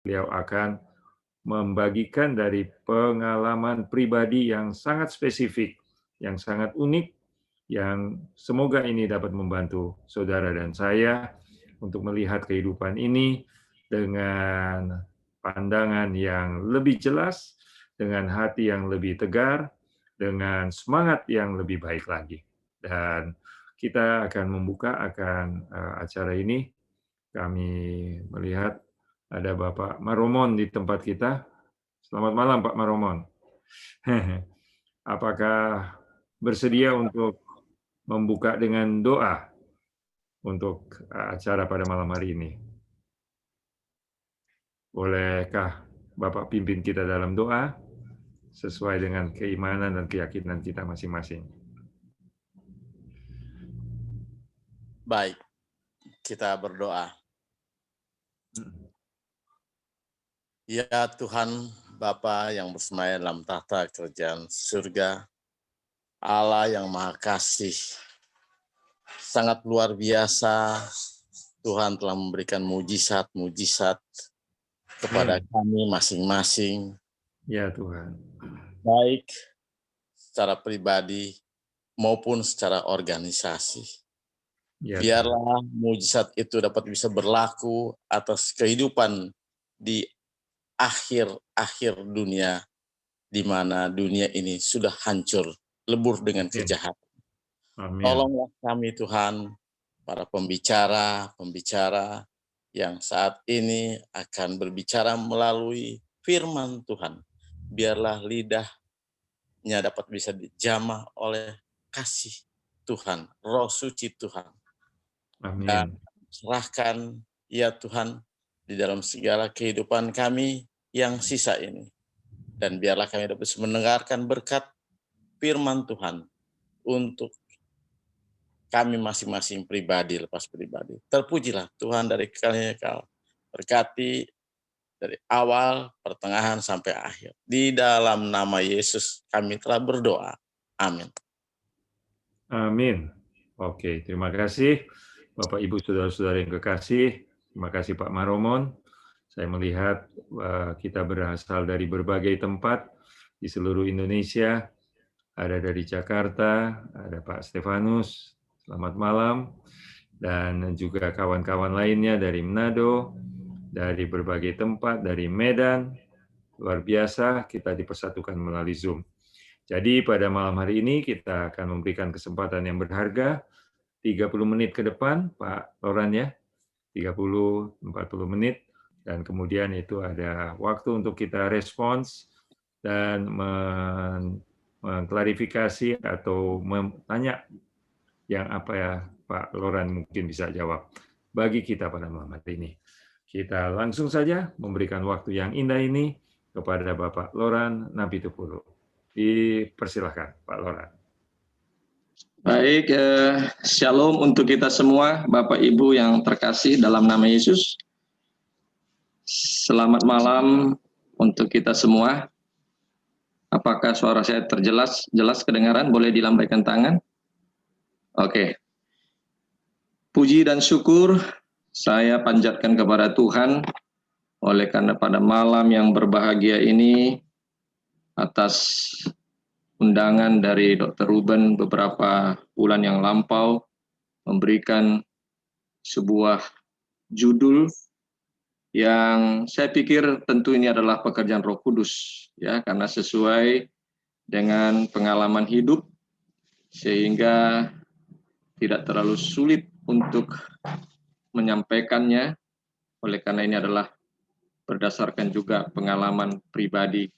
Beliau akan membagikan dari pengalaman pribadi yang sangat spesifik, yang sangat unik, yang semoga ini dapat membantu saudara dan saya untuk melihat kehidupan ini dengan pandangan yang lebih jelas, dengan hati yang lebih tegar, dengan semangat yang lebih baik lagi. Dan kita akan membuka acara ini. Kami melihat ada Bapak Maromon di tempat kita. Selamat malam Pak Maromon. Apakah bersedia untuk membuka dengan doa untuk acara pada malam hari ini? Bolehkah Bapak pimpin kita dalam doa sesuai dengan keimanan dan keyakinan kita masing-masing? Baik, kita berdoa. Ya Tuhan, Bapa yang bersemayam dalam tahta kerajaan surga, Allah yang Maha Kasih, sangat luar biasa. Tuhan telah memberikan mujizat-mujizat kepada kami masing-masing. Ya Tuhan. Baik secara pribadi maupun secara organisasi. Ya, Biarlah mujizat itu dapat bisa berlaku atas kehidupan di akhir dunia, di mana dunia ini sudah hancur, lebur dengan kejahatan. Amin. Tolonglah kami Tuhan, para pembicara yang saat ini akan berbicara melalui firman Tuhan. Biarlah lidahnya dapat bisa dijamah oleh kasih Tuhan, Roh Suci Tuhan. Amin. Dan serahkan ya Tuhan di dalam segala kehidupan kami yang sisa ini. Dan biarlah kami dapat mendengarkan berkat firman Tuhan untuk kami masing-masing pribadi lepas pribadi. Terpujilah Tuhan dari kalian kau. Berkati dari awal, pertengahan, sampai akhir. Di dalam nama Yesus kami telah berdoa. Amin. Amin. Oke, terima kasih Bapak Ibu Saudara-saudara yang kekasih. Terima kasih Pak Maromon. Saya melihat kita berasal dari berbagai tempat di seluruh Indonesia. Ada dari Jakarta, ada Pak Stefanus, selamat malam. Dan juga kawan-kawan lainnya dari Manado, dari berbagai tempat, dari Medan. Luar biasa kita dipersatukan melalui Zoom. Jadi pada malam hari ini kita akan memberikan kesempatan yang berharga 30 menit ke depan, Pak Loran ya, 30-40 menit, dan kemudian itu ada waktu untuk kita respons dan mengklarifikasi atau tanya yang apa ya Pak Loran mungkin bisa jawab bagi kita pada malam hari ini. Kita langsung saja memberikan waktu yang indah ini kepada Bapak Loran Napitupulu. Dipersilahkan, Pak Loran. Baik, shalom untuk kita semua, Bapak Ibu yang terkasih dalam nama Yesus. Selamat malam untuk kita semua. Apakah suara saya jelas kedengaran? Boleh dilambaikan tangan? Oke. Puji dan syukur saya panjatkan kepada Tuhan oleh karena pada malam yang berbahagia ini atas undangan dari Dr. Ruben beberapa bulan yang lampau memberikan sebuah judul yang saya pikir tentu ini adalah pekerjaan Roh Kudus ya, karena sesuai dengan pengalaman hidup sehingga tidak terlalu sulit untuk menyampaikannya, oleh karena ini adalah berdasarkan juga pengalaman pribadi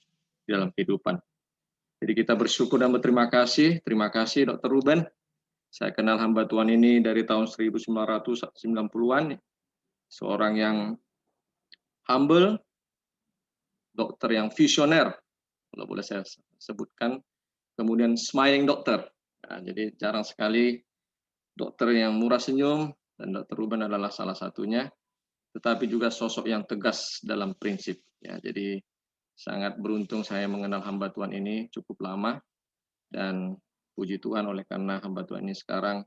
dalam kehidupan. Jadi kita bersyukur dan berterima kasih. Terima kasih Dr. Ruben. Saya kenal hamba Tuhan ini dari tahun 1990-an. Seorang yang humble, dokter yang visioner, kalau boleh saya sebutkan. Kemudian smiling dokter. Nah, jadi jarang sekali dokter yang murah senyum, dan Dr. Ruben adalah salah satunya. Tetapi juga sosok yang tegas dalam prinsip. Ya, jadi sangat beruntung saya mengenal hamba Tuhan ini cukup lama, dan puji Tuhan oleh karena hamba Tuhan ini sekarang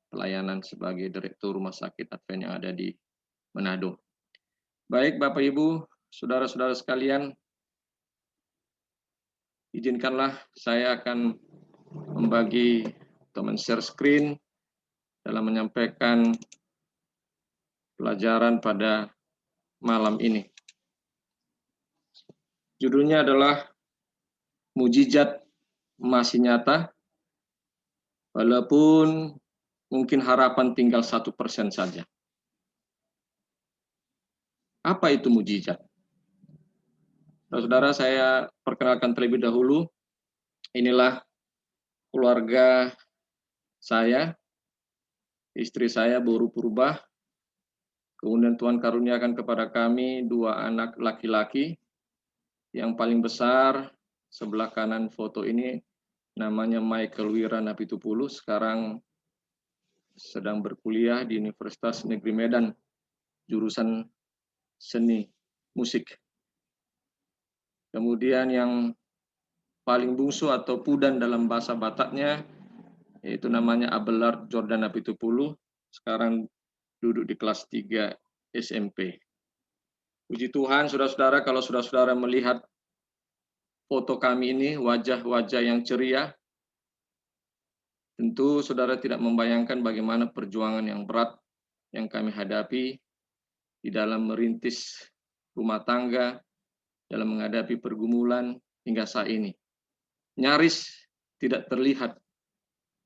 pelayanan sebagai Direktur Rumah Sakit Advent yang ada di Manado. Baik Bapak Ibu, saudara-saudara sekalian, izinkanlah saya akan membagi atau men-share screen dalam menyampaikan pelajaran pada malam ini. Judulnya adalah Mujizat Masih Nyata, walaupun mungkin harapan tinggal 1% saja. Apa itu mujizat? Saudara, saya perkenalkan terlebih dahulu. Inilah keluarga saya, istri saya Boru Purbah. Kemudian Tuhan karuniakan kepada kami 2 anak laki-laki. Yang paling besar sebelah kanan foto ini namanya Michael Wira Napitupulu, sekarang sedang berkuliah di Universitas Negeri Medan, jurusan seni musik. Kemudian yang paling bungsu atau pudan dalam bahasa Bataknya, yaitu namanya Abelard Jordan Napitupulu, sekarang duduk di kelas 3 SMP. Puji Tuhan, saudara-saudara, kalau saudara-saudara melihat foto kami ini, wajah-wajah yang ceria, tentu saudara tidak membayangkan bagaimana perjuangan yang berat yang kami hadapi di dalam merintis rumah tangga, dalam menghadapi pergumulan hingga saat ini. Nyaris tidak terlihat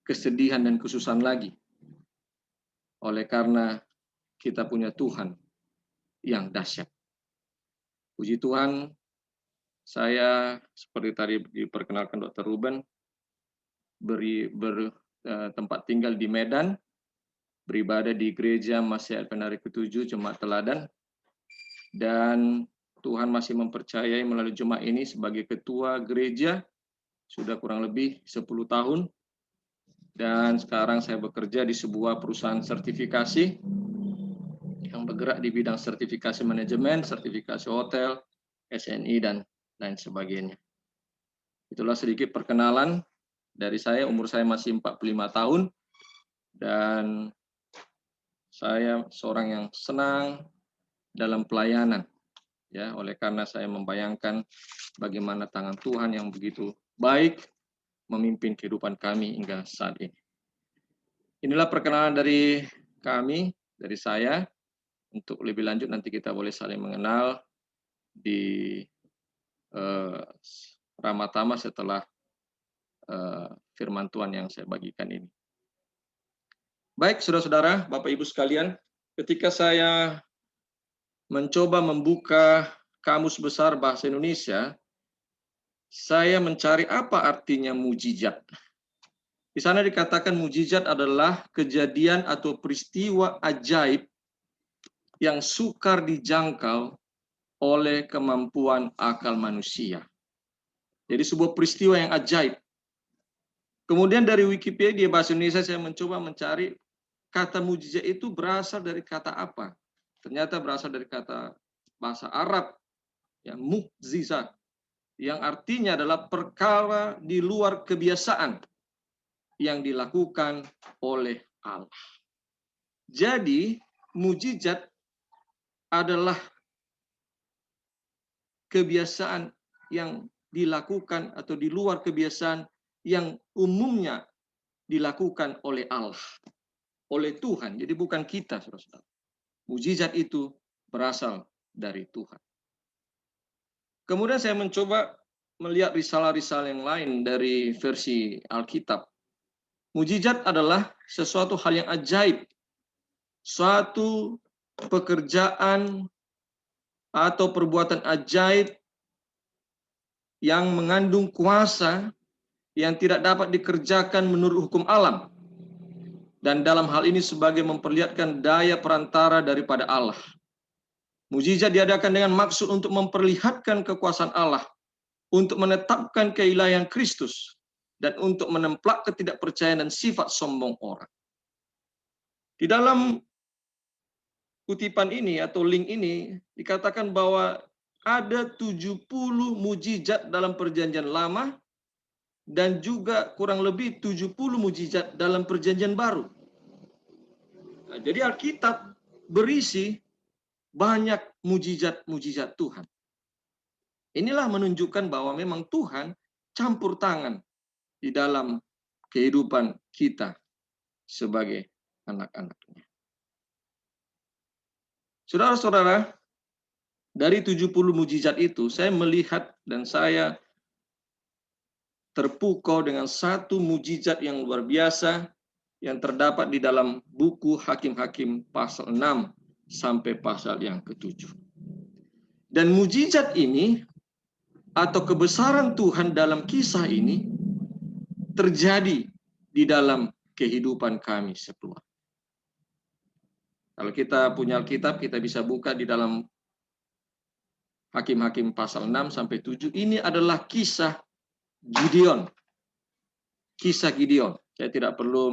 kesedihan dan kesusahan lagi, oleh karena kita punya Tuhan yang dahsyat. Puji Tuhan, saya seperti tadi diperkenalkan Dr. Ruben, bertempat tinggal di Medan, beribadah di gereja Masih Advent ke-7 Jemaat Teladan, dan Tuhan masih mempercayai melalui jemaat ini sebagai ketua gereja sudah kurang lebih 10 tahun, dan sekarang saya bekerja di sebuah perusahaan sertifikasi yang bergerak di bidang sertifikasi manajemen, sertifikasi hotel, SNI, dan lain sebagainya. Itulah sedikit perkenalan dari saya. Umur saya masih 45 tahun, dan saya seorang yang senang dalam pelayanan. Ya, oleh karena saya membayangkan bagaimana tangan Tuhan yang begitu baik memimpin kehidupan kami hingga saat ini. Inilah perkenalan dari kami, dari saya. Untuk lebih lanjut nanti kita boleh saling mengenal di Ramatama setelah firman Tuhan yang saya bagikan ini. Baik, saudara-saudara, Bapak Ibu sekalian, ketika saya mencoba membuka Kamus Besar Bahasa Indonesia, saya mencari apa artinya mujizat. Di sana dikatakan mujizat adalah kejadian atau peristiwa ajaib yang sukar dijangkau oleh kemampuan akal manusia. Jadi sebuah peristiwa yang ajaib. Kemudian dari Wikipedia Bahasa Indonesia saya mencoba mencari kata mujizat itu berasal dari kata apa. Ternyata berasal dari kata bahasa Arab, ya, mukjizat, yang artinya adalah perkara di luar kebiasaan yang dilakukan oleh Allah. Jadi mujizat adalah kebiasaan yang dilakukan atau di luar kebiasaan yang umumnya dilakukan oleh Allah, oleh Tuhan. Jadi bukan kita, saudara-saudara. Mujizat itu berasal dari Tuhan. Kemudian saya mencoba melihat risalah-risalah yang lain dari versi Alkitab. Mujizat adalah sesuatu hal yang ajaib, suatu pekerjaan atau perbuatan ajaib yang mengandung kuasa yang tidak dapat dikerjakan menurut hukum alam, dan dalam hal ini sebagai memperlihatkan daya perantara daripada Allah. Mujizat diadakan dengan maksud untuk memperlihatkan kekuasaan Allah, untuk menetapkan keilahian Kristus, dan untuk menemplak ketidakpercayaan dan sifat sombong orang. Di dalam kutipan ini atau link ini dikatakan bahwa ada 70 mujizat dalam Perjanjian Lama dan juga kurang lebih 70 mujizat dalam Perjanjian Baru. Nah, jadi Alkitab berisi banyak mujizat-mujizat Tuhan. Inilah menunjukkan bahwa memang Tuhan campur tangan di dalam kehidupan kita sebagai anak-anaknya. Saudara-saudara, dari 70 mujizat itu, saya melihat dan saya terpukau dengan satu mujizat yang luar biasa yang terdapat di dalam buku Hakim-Hakim pasal 6 sampai pasal yang ke-7. Dan mujizat ini atau kebesaran Tuhan dalam kisah ini terjadi di dalam kehidupan kami semua. Kalau kita punya Alkitab, kita bisa buka di dalam Hakim-Hakim pasal 6 sampai 7. Ini adalah kisah Gideon. Kisah Gideon. Saya tidak perlu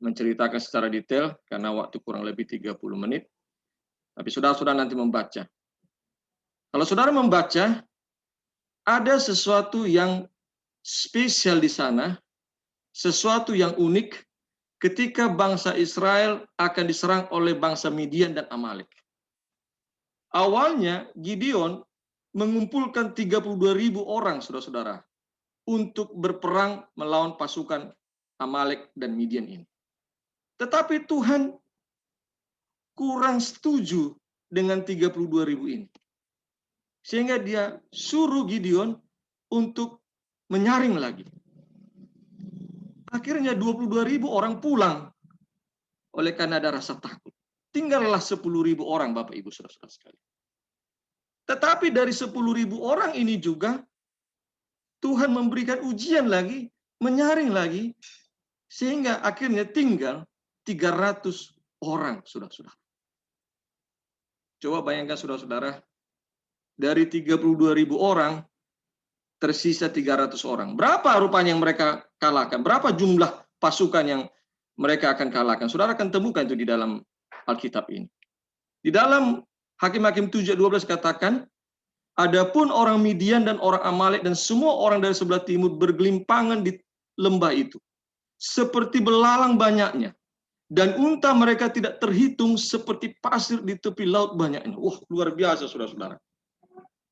menceritakan secara detail karena waktu kurang lebih 30 menit. Tapi saudara-saudara nanti membaca. Kalau saudara membaca, ada sesuatu yang spesial di sana, sesuatu yang unik ketika bangsa Israel akan diserang oleh bangsa Midian dan Amalek. Awalnya Gideon mengumpulkan 32.000 orang, saudara-saudara, untuk berperang melawan pasukan Amalek dan Midian ini. Tetapi Tuhan kurang setuju dengan 32.000 ini. Sehingga dia suruh Gideon untuk menyaring lagi. Akhirnya 22.000 orang pulang oleh karena ada rasa takut. Tinggallah 10.000 orang, Bapak Ibu Saudara-saudara sekalian. Tetapi dari 10.000 orang ini juga Tuhan memberikan ujian lagi, menyaring lagi, sehingga akhirnya tinggal 300 orang, saudara-saudara. Coba bayangkan saudara-saudara, dari 32.000 orang, tersisa 300 orang. Berapa rupanya yang mereka kalahkan? Berapa jumlah pasukan yang mereka akan kalahkan? Saudara akan temukan itu di dalam Alkitab ini. Di dalam Hakim-Hakim 7:12 katakan, adapun orang Midian dan orang Amalek dan semua orang dari sebelah timur bergelimpangan di lembah itu, seperti belalang banyaknya, dan unta mereka tidak terhitung seperti pasir di tepi laut banyaknya. Wah, luar biasa saudara-saudara.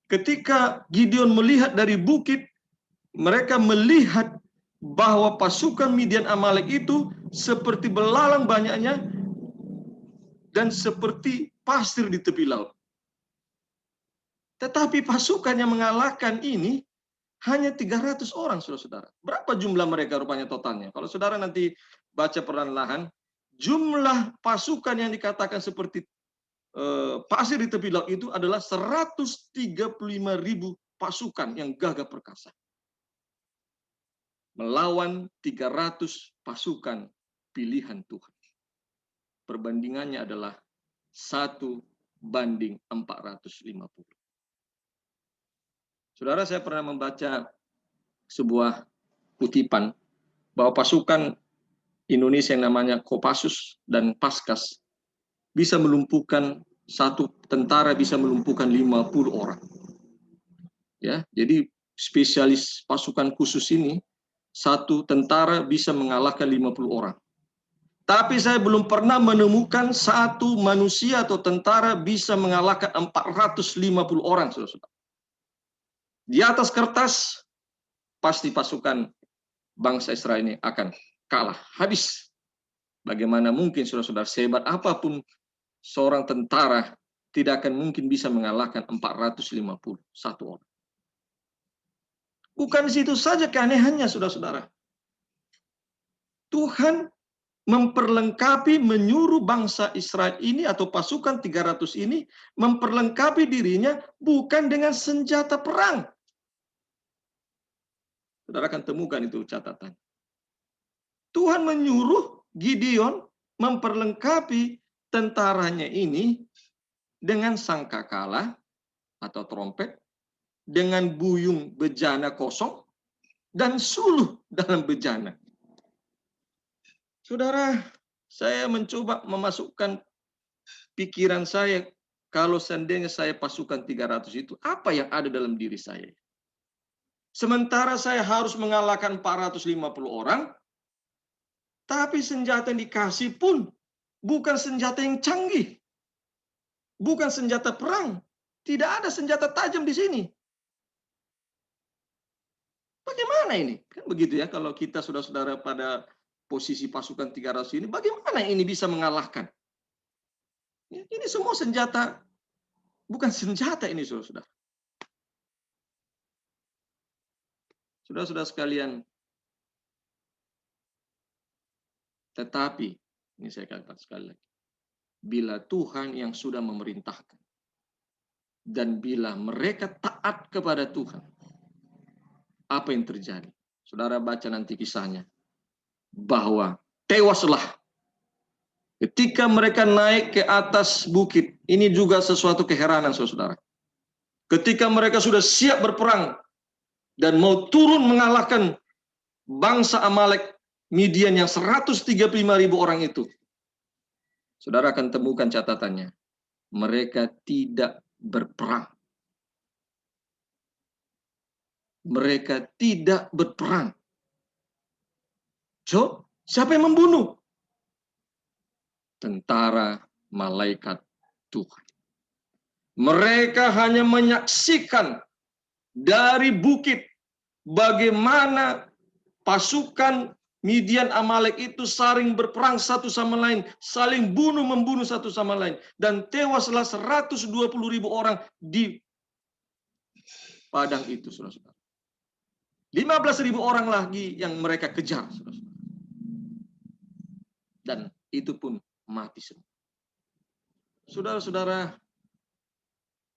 Ketika Gideon melihat dari bukit, mereka melihat bahwa pasukan Midian Amalek itu seperti belalang banyaknya dan seperti pasir di tepi laut. Tetapi pasukan yang mengalahkan ini hanya 300 orang, saudara-saudara. Berapa jumlah mereka rupanya totalnya? Kalau saudara nanti baca perlahan-lahan, jumlah pasukan yang dikatakan seperti pasir di tepi laut itu adalah 135.000 pasukan yang gagah perkasa. Melawan 300 pasukan pilihan Tuhan. Perbandingannya adalah 1:450. Saudara, saya pernah membaca sebuah kutipan bahwa pasukan Indonesia yang namanya Kopassus dan Paskas bisa melumpuhkan, satu tentara bisa melumpuhkan 50 orang. Ya, jadi spesialis pasukan khusus ini, satu tentara bisa mengalahkan 50 orang. Tapi saya belum pernah menemukan satu manusia atau tentara bisa mengalahkan 450 orang, saudara-saudara. Di atas kertas, pasti pasukan bangsa Israel ini akan kalah, habis. Bagaimana mungkin, saudara-saudara, sehebat apapun seorang tentara tidak akan mungkin bisa mengalahkan 451 orang. Bukan di situ saja keanehannya, saudara-saudara. Tuhan memperlengkapi, menyuruh bangsa Israel ini atau pasukan 300 ini memperlengkapi dirinya bukan dengan senjata perang. Saudara akan temukan itu catatan. Tuhan menyuruh Gideon memperlengkapi tentaranya ini dengan sangkakala atau trompet, dengan buyung bejana kosong, dan suluh dalam bejana. Saudara, saya mencoba memasukkan pikiran saya, kalau seandainya saya pasukan 300 itu, apa yang ada dalam diri saya? Sementara saya harus mengalahkan 450 orang, tapi senjata yang dikasih pun bukan senjata yang canggih. Bukan senjata perang. Tidak ada senjata tajam di sini. Bagaimana ini? Kan begitu ya, kalau kita saudara-saudara pada posisi pasukan 300 ini, bagaimana ini bisa mengalahkan? Ini semua senjata, bukan senjata ini saudara-saudara. Saudara-saudara sekalian, tetapi, ini saya katakan sekali lagi, bila Tuhan yang sudah memerintahkan, dan bila mereka taat kepada Tuhan, apa yang terjadi? Saudara baca nanti kisahnya, bahwa tewaslah ketika mereka naik ke atas bukit. Ini juga sesuatu keheranan, saudara. Ketika mereka sudah siap berperang dan mau turun mengalahkan bangsa Amalek, Midian yang 135.000 orang itu, saudara akan temukan catatannya. Mereka tidak berperang. Mereka tidak berperang. So, siapa yang membunuh? Tentara malaikat Tuhan. Mereka hanya menyaksikan dari bukit bagaimana pasukan Midian Amalek itu saling berperang satu sama lain, saling membunuh satu sama lain, dan tewaslah 120.000 orang di padang itu, saudara-saudara. 15.000 orang lagi yang mereka kejar, saudara-saudara. Dan itu pun mati semua. Saudara-saudara,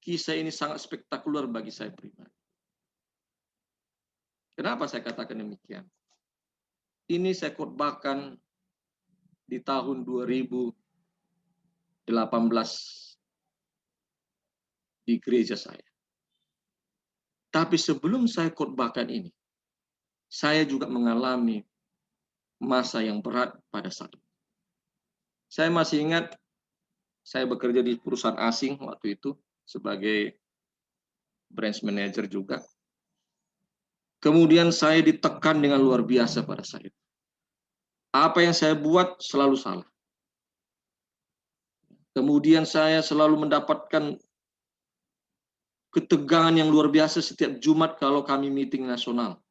kisah ini sangat spektakuler bagi saya pribadi. Kenapa saya katakan demikian? Ini saya khotbahkan di tahun 2018 di gereja saya. Tapi sebelum saya khotbahkan ini, saya juga mengalami masa yang berat pada saat itu. Saya masih ingat, saya bekerja di perusahaan asing waktu itu sebagai branch manager juga. Kemudian saya ditekan dengan luar biasa pada saat itu. Apa yang saya buat selalu salah. Kemudian saya selalu mendapatkan ketegangan yang luar biasa setiap Jumat kalau kami meeting nasional.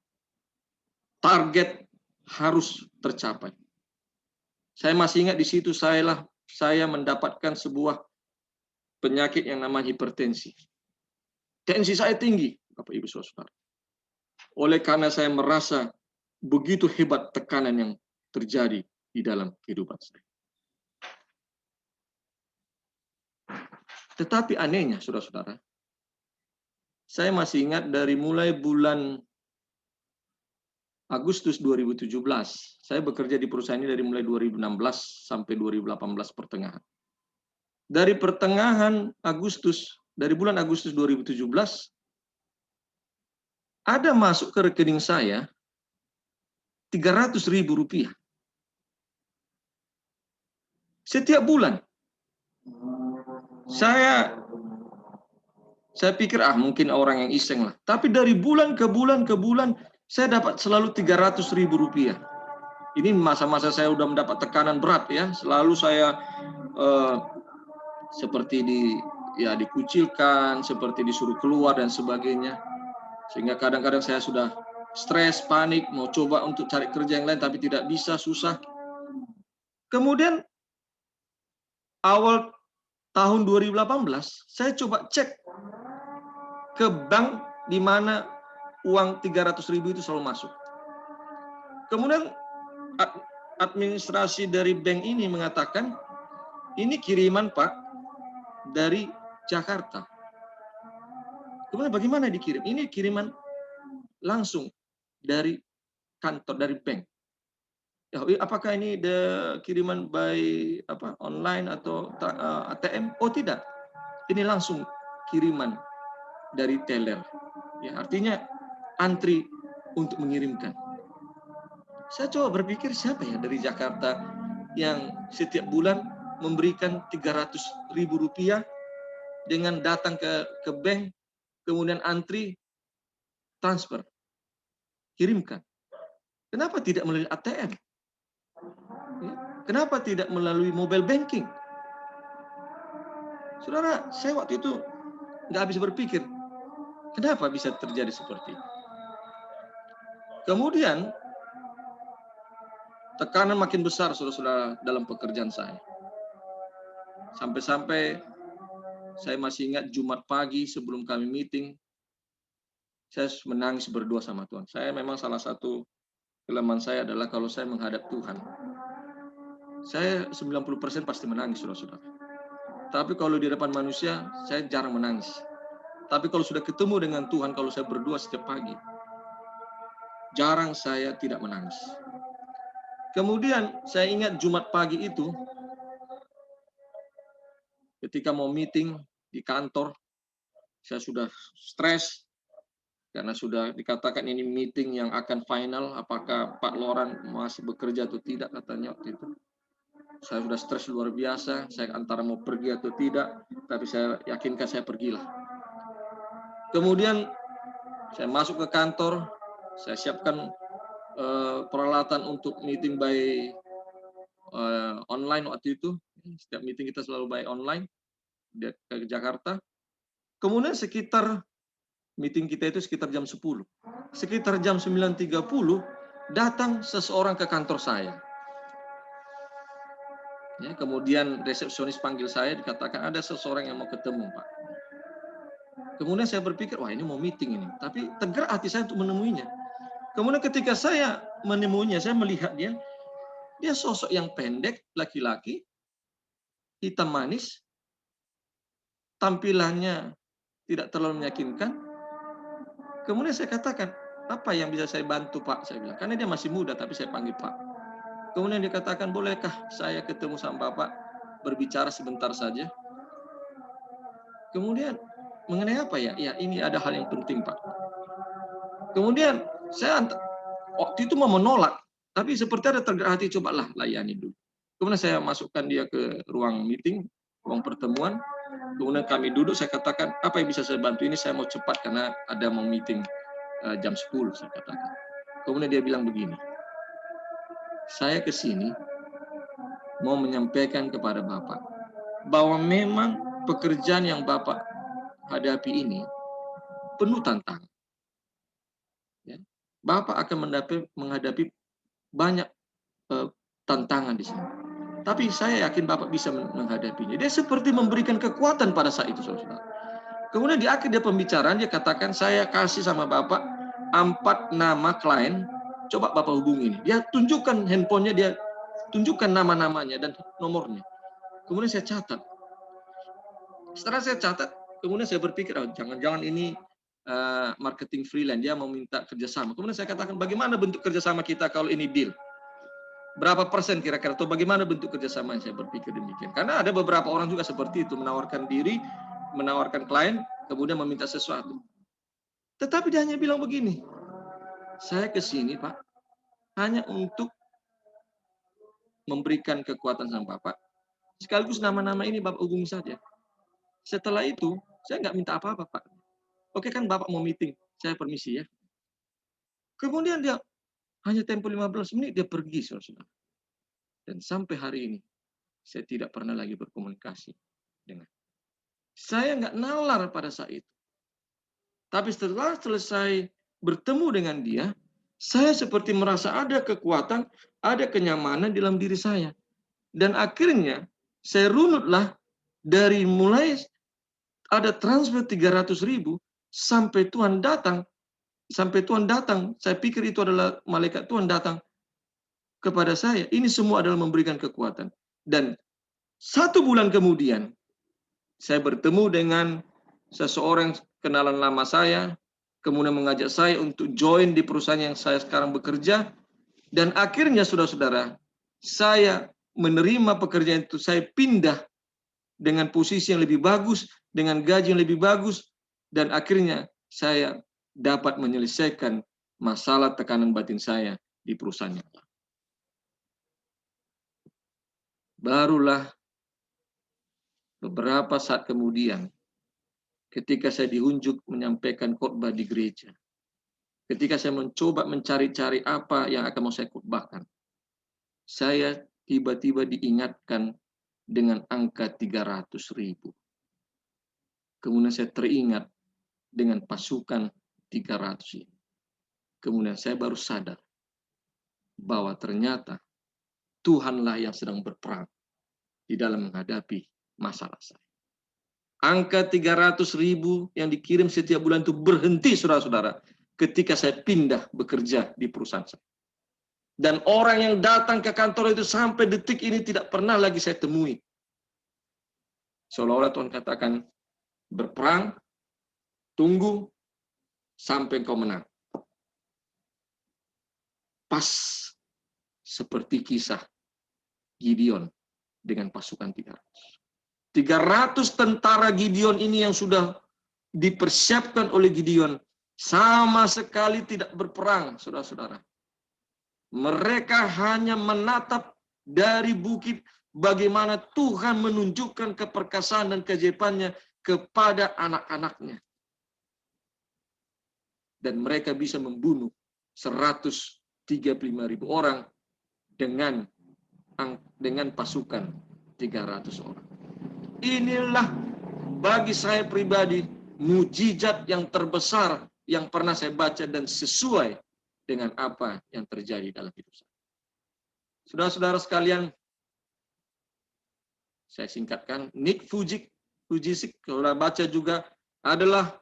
Target harus tercapai. Saya masih ingat di situ saya mendapatkan sebuah penyakit yang namanya hipertensi. Tensi saya tinggi, Bapak Ibu Saudara. Oleh karena saya merasa begitu hebat tekanan yang terjadi di dalam kehidupan saya. Tetapi anehnya, saudara-saudara, saya masih ingat dari mulai bulan Agustus 2017, saya bekerja di perusahaan ini dari mulai 2016 sampai 2018 pertengahan. Dari pertengahan Agustus, dari bulan Agustus 2017, ada masuk ke rekening saya 300.000 rupiah. Setiap bulan. Saya pikir mungkin orang yang iseng lah. Tapi dari bulan ke bulan saya dapat selalu 300.000 rupiah. Ini masa-masa saya udah mendapat tekanan berat ya. Selalu saya seperti dikucilkan, seperti disuruh keluar dan sebagainya. Sehingga kadang-kadang saya sudah stres, panik, mau coba untuk cari kerja yang lain, tapi tidak bisa, susah. Kemudian, awal tahun 2018, saya coba cek ke bank di mana uang 300.000 itu selalu masuk. Kemudian, administrasi dari bank ini mengatakan, ini kiriman Pak, dari Jakarta. Kemudian bagaimana dikirim? Ini kiriman langsung dari kantor, dari bank. Apakah ini kiriman by online atau ATM? Oh tidak, ini langsung kiriman dari teller. Ya, artinya antri untuk mengirimkan. Saya coba berpikir siapa ya dari Jakarta yang setiap bulan memberikan 300.000 rupiah dengan datang ke bank, kemudian antri, transfer, kirimkan. Kenapa tidak melalui ATM? Kenapa tidak melalui mobile banking? Saudara, saya waktu itu nggak habis berpikir, kenapa bisa terjadi seperti itu? Kemudian tekanan makin besar, saudara-saudara, dalam pekerjaan saya. Sampai-sampai saya masih ingat Jumat pagi sebelum kami meeting, saya menangis berdua sama Tuhan. Saya memang salah satu kelemahan saya adalah kalau saya menghadap Tuhan, saya 90% pasti menangis, saudara-saudara. Tapi kalau di depan manusia, saya jarang menangis. Tapi kalau sudah ketemu dengan Tuhan, kalau saya berdua setiap pagi, jarang saya tidak menangis. Kemudian saya ingat Jumat pagi itu, ketika mau meeting di kantor, saya sudah stres, karena sudah dikatakan ini meeting yang akan final, apakah Pak Loran masih bekerja atau tidak, katanya waktu itu. Saya sudah stres luar biasa, saya antara mau pergi atau tidak, tapi saya yakinkan saya pergilah. Kemudian saya masuk ke kantor, saya siapkan peralatan untuk meeting by online waktu itu. Setiap meeting kita selalu by online ke Jakarta. Kemudian sekitar meeting kita itu sekitar jam 10. Sekitar jam 9.30 datang seseorang ke kantor saya. Ya, kemudian resepsionis panggil saya, dikatakan ada seseorang yang mau ketemu, Pak. Kemudian saya berpikir, wah ini mau meeting ini. Tapi tergerak hati saya untuk menemuinya. Kemudian ketika saya menemuinya, saya melihat dia sosok yang pendek, laki-laki, hitam manis, tampilannya tidak terlalu meyakinkan. Kemudian saya katakan, apa yang bisa saya bantu, Pak? Saya bilang, karena dia masih muda, tapi saya panggil Pak. Kemudian dia katakan, bolehkah saya ketemu sama Bapak, berbicara sebentar saja? Kemudian, mengenai apa ya? Ya, ini ada hal yang penting, Pak. Kemudian, saya waktu itu mau menolak, tapi seperti ada tergerak hati, cobalah layani dulu. Kemudian saya masukkan dia ke ruang meeting, ruang pertemuan. Kemudian kami duduk, saya katakan, apa yang bisa saya bantu? Ini saya mau cepat karena ada mau meeting jam 10, saya katakan. Kemudian dia bilang begini, saya ke sini mau menyampaikan kepada Bapak bahwa memang pekerjaan yang Bapak hadapi ini penuh tantangan. Ya. Bapak akan menghadapi banyak tantangan di sini. Tapi saya yakin Bapak bisa menghadapinya. Dia seperti memberikan kekuatan pada saat itu, saudara. Kemudian di akhir dia pembicaraan, dia katakan, saya kasih sama Bapak 4 nama klien, coba Bapak hubungi ini. Dia tunjukkan handphonenya, dia tunjukkan nama-namanya dan nomornya. Kemudian saya catat. Setelah saya catat, kemudian saya berpikir, oh, jangan-jangan ini marketing freelance, dia mau minta kerjasama. Kemudian saya katakan, bagaimana bentuk kerjasama kita kalau ini deal? Berapa persen kira-kira, atau bagaimana bentuk kerjasama? Saya berpikir demikian. Karena ada beberapa orang juga seperti itu, menawarkan diri, menawarkan klien, kemudian meminta sesuatu. Tetapi dia hanya bilang begini, saya ke sini, Pak, hanya untuk memberikan kekuatan sama Bapak, sekaligus nama-nama ini Bapak hubungi saja. Setelah itu, saya nggak minta apa-apa, Pak. Oke kan Bapak mau meeting, saya permisi ya. Kemudian dia hanya tempo 15 menit, dia pergi, saudara. Dan sampai hari ini, saya tidak pernah lagi berkomunikasi dengan. Saya nggak nalar pada saat itu. Tapi setelah selesai bertemu dengan dia, saya seperti merasa ada kekuatan, ada kenyamanan dalam diri saya. Dan akhirnya, saya runutlah dari mulai ada transfer 300.000 sampai Tuhan datang. Sampai Tuhan datang, saya pikir itu adalah malaikat Tuhan datang kepada saya. Ini semua adalah memberikan kekuatan. Dan 1 bulan kemudian, saya bertemu dengan seseorang kenalan lama saya, kemudian mengajak saya untuk join di perusahaan yang saya sekarang bekerja, dan akhirnya saudara-saudara, saya menerima pekerjaan itu, saya pindah dengan posisi yang lebih bagus, dengan gaji yang lebih bagus, dan akhirnya saya dapat menyelesaikan masalah tekanan batin saya di perusahaan yang lain. Barulah beberapa saat kemudian, ketika saya diunjuk menyampaikan khotbah di gereja, ketika saya mencoba mencari-cari apa yang akan mau saya khotbahkan, saya tiba-tiba diingatkan dengan angka 300.000. Kemudian saya teringat dengan pasukan 300 ini. Kemudian saya baru sadar bahwa ternyata Tuhanlah yang sedang berperang di dalam menghadapi masalah saya. Angka 300.000 yang dikirim setiap bulan itu berhenti, saudara-saudara, ketika saya pindah bekerja di perusahaan saya. Dan orang yang datang ke kantor itu sampai detik ini tidak pernah lagi saya temui. Seolah-olah Tuhan katakan, berperang, tunggu sampai engkau menang. Pas seperti kisah Gideon dengan pasukan 300. 300 tentara Gideon ini yang sudah dipersiapkan oleh Gideon sama sekali tidak berperang, saudara-saudara. Mereka hanya menatap dari bukit bagaimana Tuhan menunjukkan keperkasaan dan keajaibannya kepada anak-anaknya. Dan mereka bisa membunuh 135.000 orang dengan pasukan 300 orang. Inilah bagi saya pribadi mujizat yang terbesar yang pernah saya baca dan sesuai dengan apa yang terjadi dalam hidup saya. Saudara-saudara sekalian, saya singkatkan, Nick Vujicic, kalau baca juga, adalah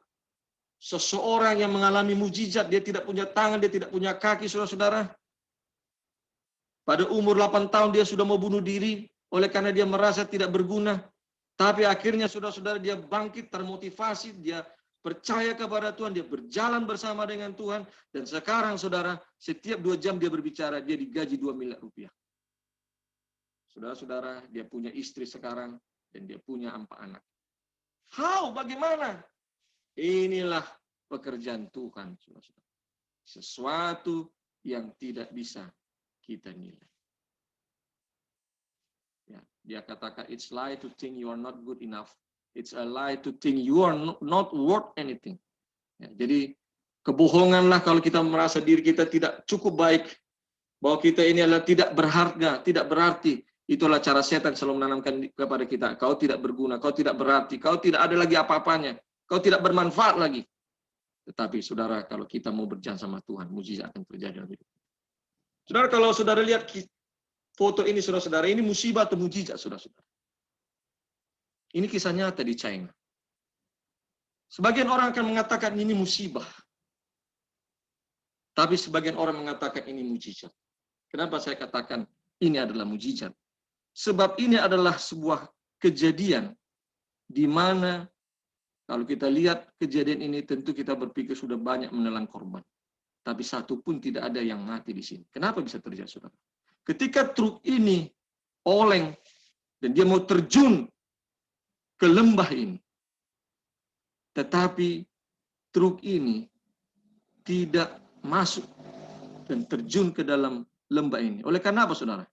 seseorang yang mengalami mujizat. Dia tidak punya tangan, dia tidak punya kaki, saudara-saudara. Pada umur 8 tahun dia sudah mau bunuh diri oleh karena dia merasa tidak berguna. Tapi akhirnya saudara-saudara dia bangkit, termotivasi, dia percaya kepada Tuhan, dia berjalan bersama dengan Tuhan. Dan sekarang saudara, setiap 2 jam dia berbicara, dia digaji 2 miliar rupiah. Saudara-saudara, dia punya istri sekarang, dan dia punya 4 anak. Bagaimana? Inilah pekerjaan Tuhan, saudara-saudara. Sesuatu yang tidak bisa kita nilai. Ya, dia katakan, it's lie to think you are not good enough. It's a lie to think you are not worth anything. Ya, jadi kebohonganlah kalau kita merasa diri kita tidak cukup baik, bahwa kita ini adalah tidak berharga, tidak berarti. Itulah cara setan selalu menanamkan kepada kita. Kau tidak berguna, kau tidak berarti, kau tidak ada lagi apa-apanya, kau tidak bermanfaat lagi. Tetapi saudara, kalau kita mau berjalan sama Tuhan, mujizat akan terjadi dalam hidup. Saudara, kalau saudara lihat foto ini, saudara-saudara, ini musibah atau mujizat, saudara-saudara. Ini kisah nyata di China. Sebagian orang akan mengatakan ini musibah. Tapi sebagian orang mengatakan ini mujizat. Kenapa saya katakan ini adalah mujizat? Sebab ini adalah sebuah kejadian di mana kalau kita lihat kejadian ini tentu kita berpikir sudah banyak menelan korban. Tapi satu pun tidak ada yang mati di sini. Kenapa bisa terjadi, saudara? Ketika truk ini oleng dan dia mau terjun ke lembah ini, tetapi truk ini tidak masuk dan terjun ke dalam lembah ini. Oleh karena apa, saudara?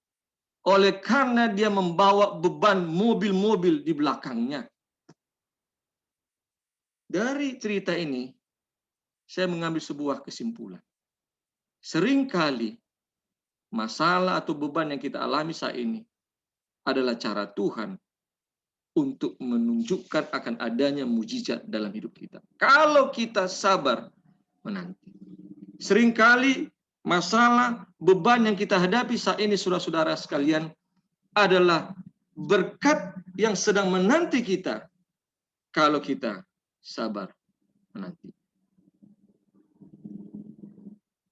Oleh karena dia membawa beban mobil-mobil di belakangnya. Dari cerita ini, saya mengambil sebuah kesimpulan. Seringkali masalah atau beban yang kita alami saat ini adalah cara Tuhan untuk menunjukkan akan adanya mujizat dalam hidup kita. Kalau kita sabar menanti. Seringkali masalah, beban yang kita hadapi saat ini, saudara-saudara sekalian, adalah berkat yang sedang menanti kita kalau kita sabar menanti.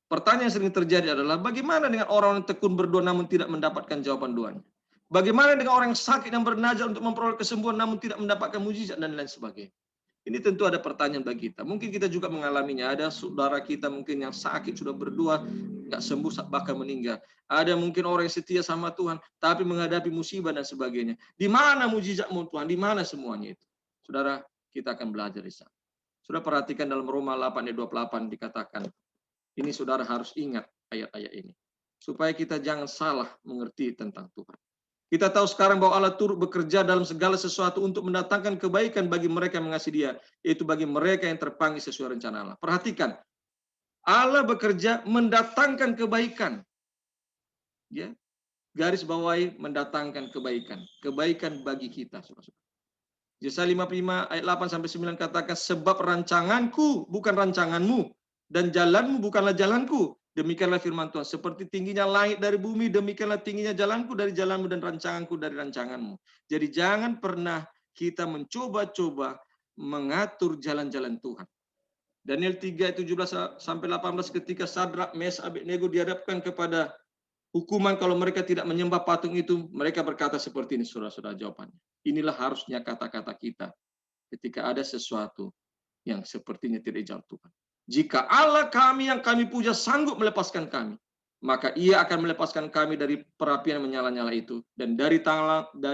Pertanyaan yang sering terjadi adalah bagaimana dengan orang yang tekun berdoa namun tidak mendapatkan jawaban doanya? Bagaimana dengan orang yang sakit yang bernajat untuk memperoleh kesembuhan namun tidak mendapatkan mujizat dan lain sebagainya? Ini tentu ada pertanyaan bagi kita. Mungkin kita juga mengalaminya. Ada saudara kita mungkin yang sakit sudah berdoa nggak sembuh bahkan meninggal. Ada mungkin orang yang setia sama Tuhan tapi menghadapi musibah dan sebagainya. Di mana mujizatmu Tuhan? Di mana semuanya itu? Saudara, kita akan belajar di sana. Sudah perhatikan dalam Roma 8 ayat 28 dikatakan. Ini saudara harus ingat ayat-ayat ini. Supaya kita jangan salah mengerti tentang Tuhan. Kita tahu sekarang bahwa Allah turut bekerja dalam segala sesuatu untuk mendatangkan kebaikan bagi mereka yang mengasihi Dia. Yaitu bagi mereka yang terpanggil sesuai rencana Allah. Perhatikan. Allah bekerja mendatangkan kebaikan. Ya, garis bawahi mendatangkan kebaikan. Kebaikan bagi kita. Saudara-saudara. Yesaya 55 ayat 8 sampai 9 katakan, sebab rancanganku bukan rancanganmu dan jalanmu bukanlah jalanku. Demikianlah firman Tuhan, seperti tingginya langit dari bumi, demikianlah tingginya jalanku dari jalanmu dan rancanganku dari rancanganmu. Jadi jangan pernah kita mencoba-coba mengatur jalan-jalan Tuhan. Daniel 3 ayat 17 sampai 18 ketika Sadrak, Mesak, Abednego dihadapkan kepada hukuman kalau mereka tidak menyembah patung itu, mereka berkata seperti ini, saudara-saudara, jawabannya. Inilah harusnya kata-kata kita ketika ada sesuatu yang sepertinya tidak dijawab Tuhan. Jika Allah kami yang kami puja sanggup melepaskan kami, maka Ia akan melepaskan kami dari perapian menyala-nyala itu dan dari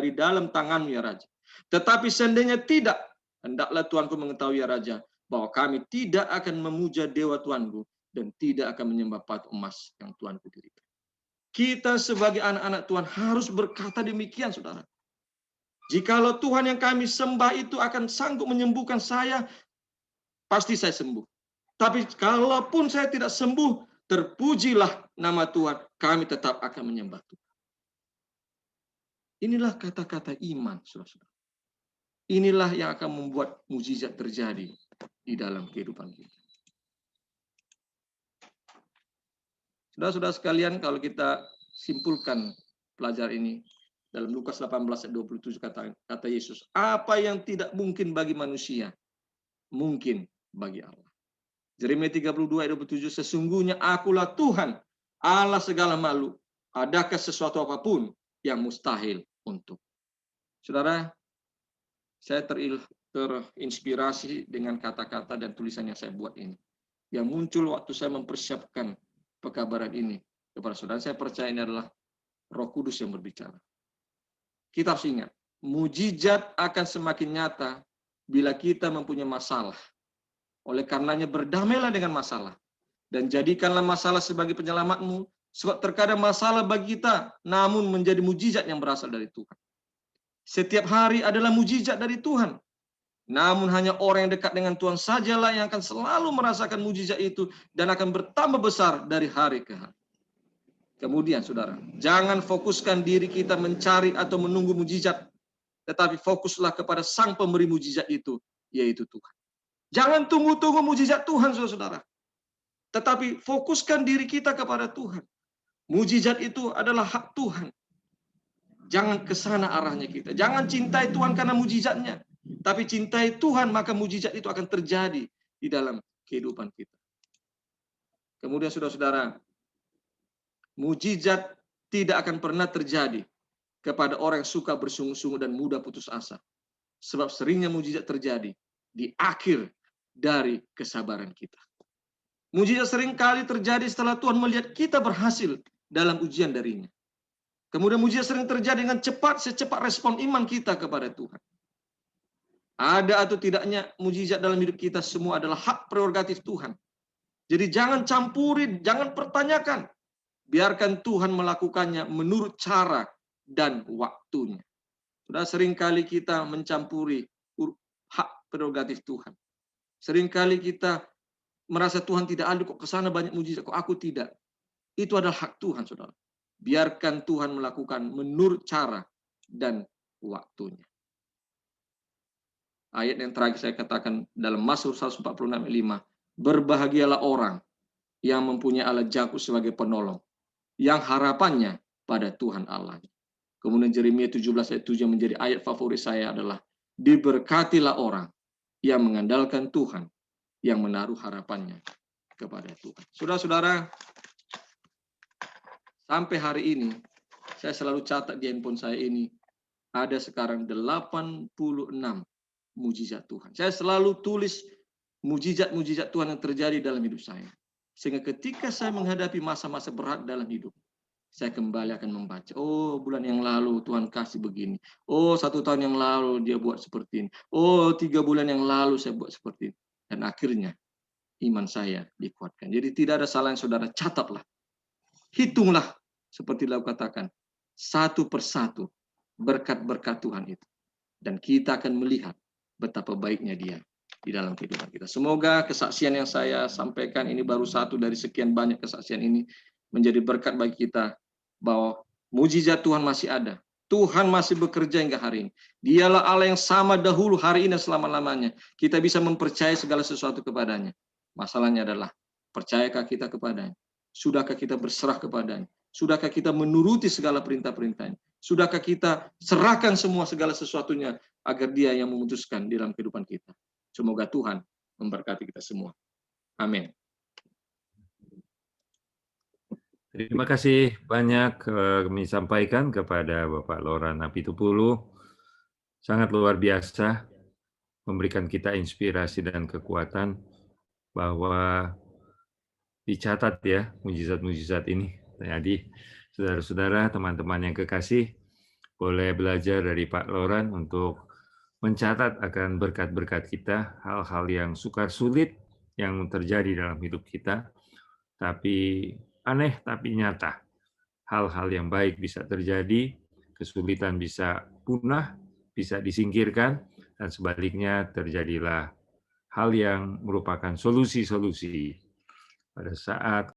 dalam tangan-Mu ya Raja. Tetapi seandainya tidak, hendaklah Tuanku mengetahui ya Raja, bahwa kami tidak akan memuja dewa Tuanku dan tidak akan menyembah patung emas yang Tuanku dirikan. Kita sebagai anak-anak Tuhan harus berkata demikian, saudara. Jikalau Tuhan yang kami sembah itu akan sanggup menyembuhkan saya, pasti saya sembuh. Tapi kalaupun saya tidak sembuh, terpujilah nama Tuhan, kami tetap akan menyembah Tuhan. Inilah kata-kata iman, saudara-saudara. Inilah yang akan membuat mukjizat terjadi di dalam kehidupan kita. Saudara-saudara sekalian, kalau kita simpulkan pelajaran ini dalam Lukas 18 ayat 27 kata Yesus, apa yang tidak mungkin bagi manusia, mungkin bagi Allah. Yeremia 32 ayat 27, sesungguhnya akulah Tuhan, Allah segala makhluk. Adakah sesuatu apapun yang mustahil untuk? Saudara, saya terinspirasi dengan kata-kata dan tulisan yang saya buat ini. Yang muncul waktu saya mempersiapkan pekabaran ini kepada saudara. Saya percaya ini adalah Roh Kudus yang berbicara. Kita harus ingat, mujizat akan semakin nyata bila kita mempunyai masalah. Oleh karenanya berdamailah dengan masalah dan jadikanlah masalah sebagai penyelamatmu, sebab terkadang masalah bagi kita namun menjadi mujizat yang berasal dari Tuhan. Setiap hari adalah mujizat dari Tuhan. Namun hanya orang yang dekat dengan Tuhan sajalah yang akan selalu merasakan mujizat itu dan akan bertambah besar dari hari ke hari. Kemudian saudara, jangan fokuskan diri kita mencari atau menunggu mujizat, tetapi fokuslah kepada sang pemberi mujizat itu, yaitu Tuhan. Jangan tunggu-tunggu mujizat Tuhan, saudara. Tetapi fokuskan diri kita kepada Tuhan. Mujizat itu adalah hak Tuhan. Jangan ke sana arahnya kita. Jangan cintai Tuhan karena mujizatnya. Tapi cintai Tuhan, maka mujizat itu akan terjadi di dalam kehidupan kita. Kemudian saudara-saudara, mujizat tidak akan pernah terjadi kepada orang yang suka bersungguh-sungguh dan mudah putus asa. Sebab seringnya mujizat terjadi di akhir dari kesabaran kita. Mujizat sering kali terjadi setelah Tuhan melihat kita berhasil dalam ujian darinya. Kemudian mujizat sering terjadi dengan secepat respon iman kita kepada Tuhan. Ada atau tidaknya mujizat dalam hidup kita semua adalah hak prerogatif Tuhan. Jadi jangan campurin, jangan pertanyakan. Biarkan Tuhan melakukannya menurut cara dan waktunya. Sudah sering kali kita mencampuri hak prerogatif Tuhan. Seringkali kita merasa Tuhan tidak ada, kok kesana banyak mujizat, kok aku tidak. Itu adalah hak Tuhan, saudara. Biarkan Tuhan melakukan menurut cara dan waktunya. Ayat yang terakhir saya katakan dalam Mazmur 146 ayat 5. Berbahagialah orang yang mempunyai Allah Yakub sebagai penolong, yang harapannya pada Tuhan Allah. Kemudian Yeremia 17 ayat 7 menjadi ayat favorit saya adalah, diberkatilah orang yang mengandalkan Tuhan, yang menaruh harapannya kepada Tuhan. Saudara-saudara, sampai hari ini, saya selalu catat di handphone saya ini, ada sekarang 86 mujizat Tuhan. Saya selalu tulis mujizat-mujizat Tuhan yang terjadi dalam hidup saya. Sehingga ketika saya menghadapi masa-masa berat dalam hidup, saya kembali akan membaca, oh bulan yang lalu Tuhan kasih begini. Oh 1 tahun yang lalu dia buat seperti ini. Oh 3 bulan yang lalu saya buat seperti ini. Dan akhirnya iman saya dikuatkan. Jadi tidak ada salah yang saudara, catatlah. Hitunglah seperti lalu katakan. Satu persatu berkat-berkat Tuhan itu. Dan kita akan melihat betapa baiknya dia di dalam kehidupan kita. Semoga kesaksian yang saya sampaikan ini baru satu dari sekian banyak kesaksian ini menjadi berkat bagi kita, bahwa mujizat Tuhan masih ada. Tuhan masih bekerja hingga hari ini. Dialah Allah yang sama dahulu, hari ini, dan selama-lamanya. Kita bisa mempercayai segala sesuatu kepadanya. Masalahnya adalah, percayakah kita kepadanya? Sudahkah kita berserah kepadanya? Sudahkah kita menuruti segala perintah-perintahnya? Sudahkah kita serahkan semua segala sesuatunya agar Dia yang memutuskan di dalam kehidupan kita? Semoga Tuhan memberkati kita semua. Amin. Terima kasih banyak kami sampaikan kepada Bapak Loran Apitupulu. Sangat luar biasa, memberikan kita inspirasi dan kekuatan bahwa dicatat ya mujizat-mujizat ini. Jadi saudara-saudara, teman-teman yang kekasih, boleh belajar dari Pak Loran untuk mencatat akan berkat-berkat kita, hal-hal yang sukar sulit yang terjadi dalam hidup kita, tapi aneh tapi nyata. Hal-hal yang baik bisa terjadi, kesulitan bisa punah, bisa disingkirkan, dan sebaliknya terjadilah hal yang merupakan solusi-solusi pada saat